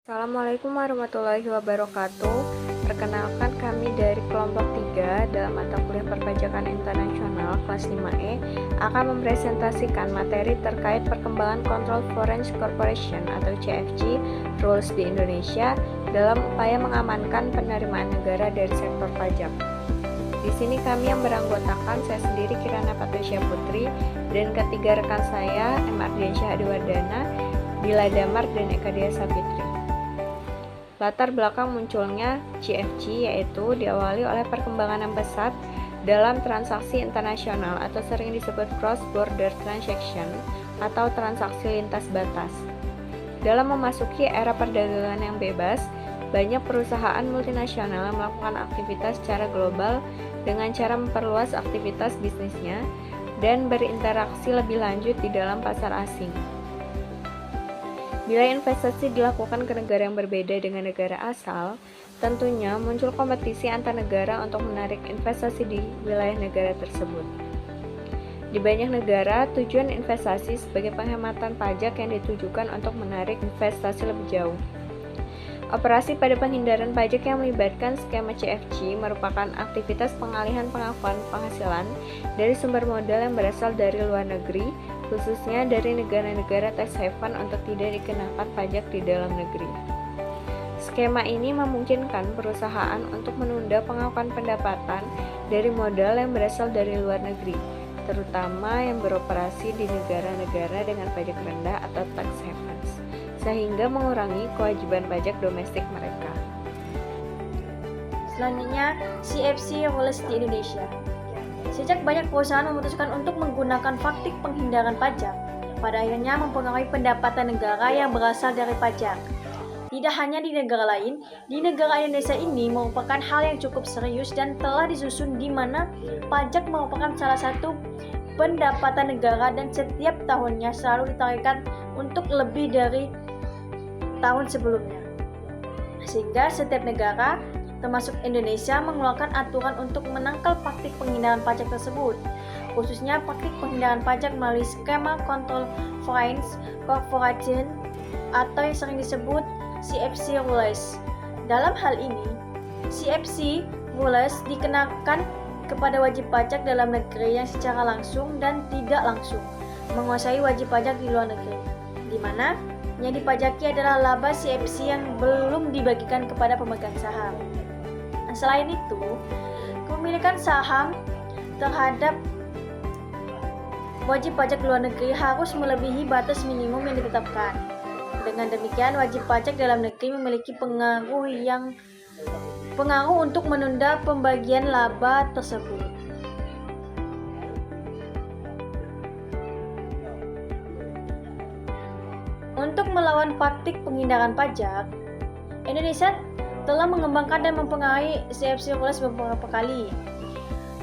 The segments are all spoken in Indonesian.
Assalamualaikum warahmatullahi wabarakatuh. Perkenalkan kami dari kelompok 3 dalam mata kuliah Perpajakan Internasional kelas 5E akan mempresentasikan materi terkait perkembangan Control Foreign Corporation atau CFC rules di Indonesia dalam upaya mengamankan penerimaan negara dari sektor pajak. Di sini kami yang beranggotakan, saya sendiri Kirana Patricia Putri dan ketiga rekan saya M. Ardiansyah Adiwardana, Dila Damar dan Eka Dia Sapitri. Latar belakang munculnya CFC yaitu diawali oleh perkembangan yang pesat dalam transaksi internasional atau sering disebut cross border transaction atau transaksi lintas batas. Dalam memasuki era perdagangan yang bebas, banyak perusahaan multinasional yang melakukan aktivitas secara global dengan cara memperluas aktivitas bisnisnya dan berinteraksi lebih lanjut di dalam pasar asing. Bila investasi dilakukan ke negara yang berbeda dengan negara asal, tentunya muncul kompetisi antar negara untuk menarik investasi di wilayah negara tersebut. Di banyak negara, tujuan investasi sebagai penghematan pajak yang ditujukan untuk menarik investasi lebih jauh. Operasi pada penghindaran pajak yang melibatkan skema CFC merupakan aktivitas pengalihan pengakuan penghasilan dari sumber modal yang berasal dari luar negeri, khususnya dari negara-negara tax haven untuk tidak dikenakan pajak di dalam negeri. Skema ini memungkinkan perusahaan untuk menunda pengakuan pendapatan dari modal yang berasal dari luar negeri, terutama yang beroperasi di negara-negara dengan pajak rendah atau tax havens, sehingga mengurangi kewajiban pajak domestik mereka. Selanjutnya, CFC rules di Indonesia. Sejak banyak perusahaan memutuskan untuk menggunakan praktik penghindaran pajak, pada akhirnya mempengaruhi pendapatan negara yang berasal dari pajak. Tidak hanya di negara lain, di negara Indonesia ini merupakan hal yang cukup serius dan telah disusun di mana pajak merupakan salah satu pendapatan negara dan setiap tahunnya selalu ditarikkan untuk lebih dari tahun sebelumnya. Sehingga setiap negara, termasuk Indonesia, mengeluarkan aturan untuk menangkal praktik penghindaran pajak tersebut, khususnya praktik penghindaran pajak melalui skema Control Foreign Corporation atau yang sering disebut CFC rules. Dalam hal ini, CFC rules dikenakan kepada wajib pajak dalam negeri yang secara langsung dan tidak langsung menguasai wajib pajak di luar negeri, di mana yang dipajaki adalah laba CFC yang belum dibagikan kepada pemegang saham. Selain itu, kepemilikan saham terhadap wajib pajak luar negeri harus melebihi batas minimum yang ditetapkan. Dengan demikian, wajib pajak dalam negeri memiliki pengaruh untuk menunda pembagian laba tersebut. Untuk melawan praktik penghindaran pajak, Indonesia telah mengembangkan dan mempengaruhi CFC rules beberapa kali.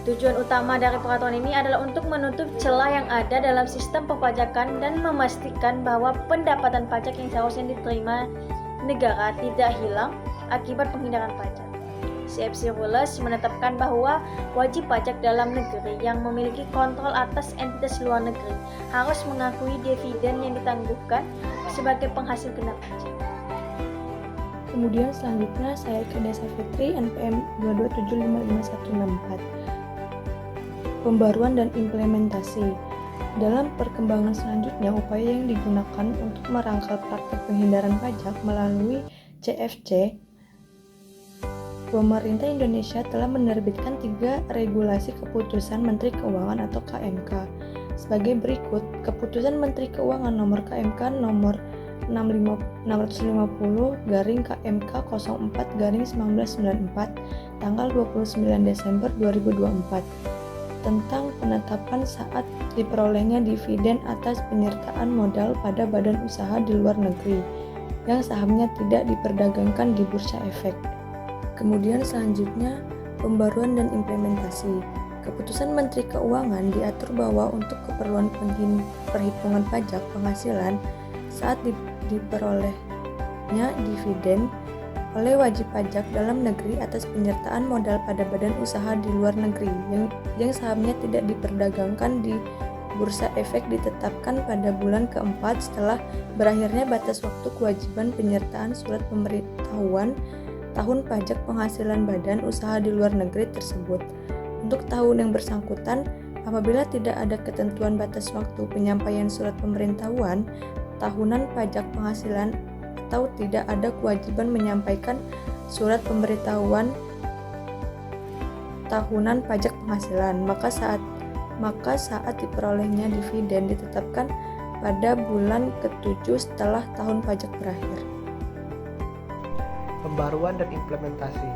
Tujuan utama dari peraturan ini adalah untuk menutup celah yang ada dalam sistem perpajakan dan memastikan bahwa pendapatan pajak yang seharusnya diterima negara tidak hilang akibat penghindaran pajak. CFC rules menetapkan bahwa wajib pajak dalam negeri yang memiliki kontrol atas entitas luar negeri harus mengakui dividen yang ditangguhkan sebagai penghasil kena pajak. Kemudian selanjutnya saya Eka Dia Sapitri NPM 2275514. Pembaruan dan implementasi. Dalam perkembangan selanjutnya, upaya yang digunakan untuk merangkal praktek penghindaran pajak melalui CFC, pemerintah Indonesia telah menerbitkan 3 regulasi keputusan Menteri Keuangan atau KMK. Sebagai berikut, Keputusan Menteri Keuangan nomor KMK nomor 650/KMK 04/1994 tanggal 29 Desember 2024 tentang penetapan saat diperolehnya dividen atas penyertaan modal pada badan usaha di luar negeri yang sahamnya tidak diperdagangkan di Bursa Efek. Kemudian selanjutnya, pembaruan dan implementasi. Keputusan Menteri Keuangan diatur bahwa untuk keperluan perhitungan pajak penghasilan saat diperolehnya dividen oleh wajib pajak dalam negeri atas penyertaan modal pada badan usaha di luar negeri yang sahamnya tidak diperdagangkan di bursa efek ditetapkan pada bulan keempat setelah berakhirnya batas waktu kewajiban penyertaan surat pemberitahuan tahun pajak penghasilan badan usaha di luar negeri tersebut. Untuk tahun yang bersangkutan, apabila tidak ada ketentuan batas waktu penyampaian surat pemberitahuan tahunan pajak penghasilan atau tidak ada kewajiban menyampaikan surat pemberitahuan tahunan pajak penghasilan, maka saat diperolehnya dividen ditetapkan pada bulan ke-7 setelah tahun pajak berakhir. Pembaruan dan implementasi.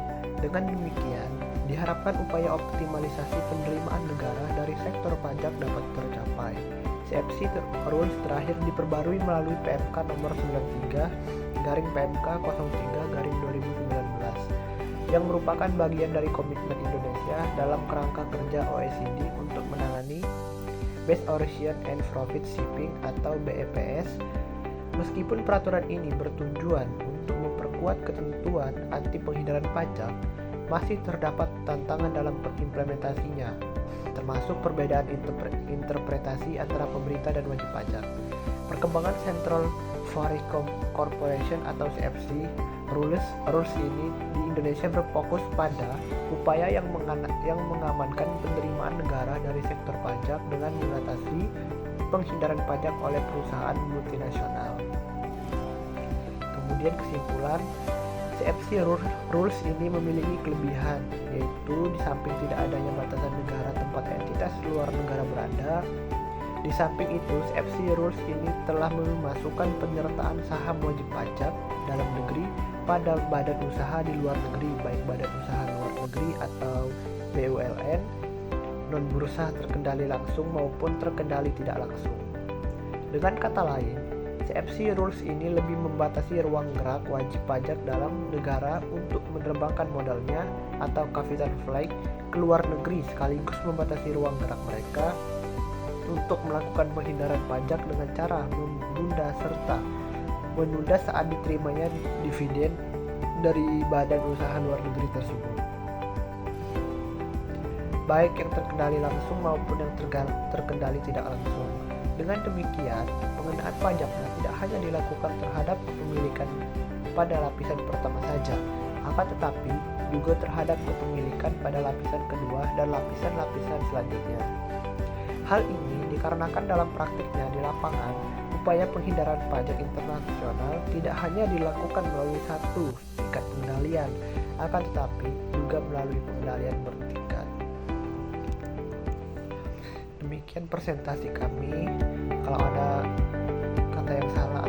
Dengan demikian, diharapkan upaya optimalisasi penerimaan negara dari sektor pajak dapat tercapai. CFC Rules terakhir diperbarui melalui PMK nomor 93/PMK03/2019 yang merupakan bagian dari komitmen Indonesia dalam kerangka kerja OECD untuk menangani Base Erosion and Profit Shifting atau BEPS. Meskipun peraturan ini bertujuan untuk memperkuat ketentuan anti penghindaran pajak, masih terdapat tantangan dalam implementasinya, termasuk perbedaan interpretasi antara pemerintah dan wajib pajak. Perkembangan Central Foreign Corporation atau CFC Rules ini di Indonesia berfokus pada upaya yang mengamankan penerimaan negara dari sektor pajak dengan mengatasi penghindaran pajak oleh perusahaan multinasional. Kemudian kesimpulan, CFC Rules ini memiliki kelebihan, yaitu di samping tidak adanya batasan negara tempat entitas luar negara berada. Di samping itu, CFC Rules ini telah memasukkan penyertaan saham wajib pajak dalam negeri pada badan usaha di luar negeri, baik badan usaha luar negeri atau BULN, non-bursa terkendali langsung maupun terkendali tidak langsung. Dengan kata lain, CFC Rules ini lebih membatasi ruang gerak wajib pajak dalam negara untuk menerbangkan modalnya atau capital flight ke luar negeri, sekaligus membatasi ruang gerak mereka untuk melakukan penghindaran pajak dengan cara menunda saat diterimanya dividen dari badan usaha luar negeri tersebut, baik yang terkendali langsung maupun yang terkendali tidak langsung. Dengan demikian, pengenaan pajaknya tidak hanya dilakukan terhadap kepemilikan pada lapisan pertama saja, akan tetapi juga terhadap kepemilikan pada lapisan kedua dan lapisan-lapisan selanjutnya. Hal ini dikarenakan dalam praktiknya di lapangan, upaya penghindaran pajak internasional tidak hanya dilakukan melalui satu tingkat pengendalian, akan tetapi juga melalui pengendalian bertingkat. Demikian presentasi kami. Kalau ada kata yang salah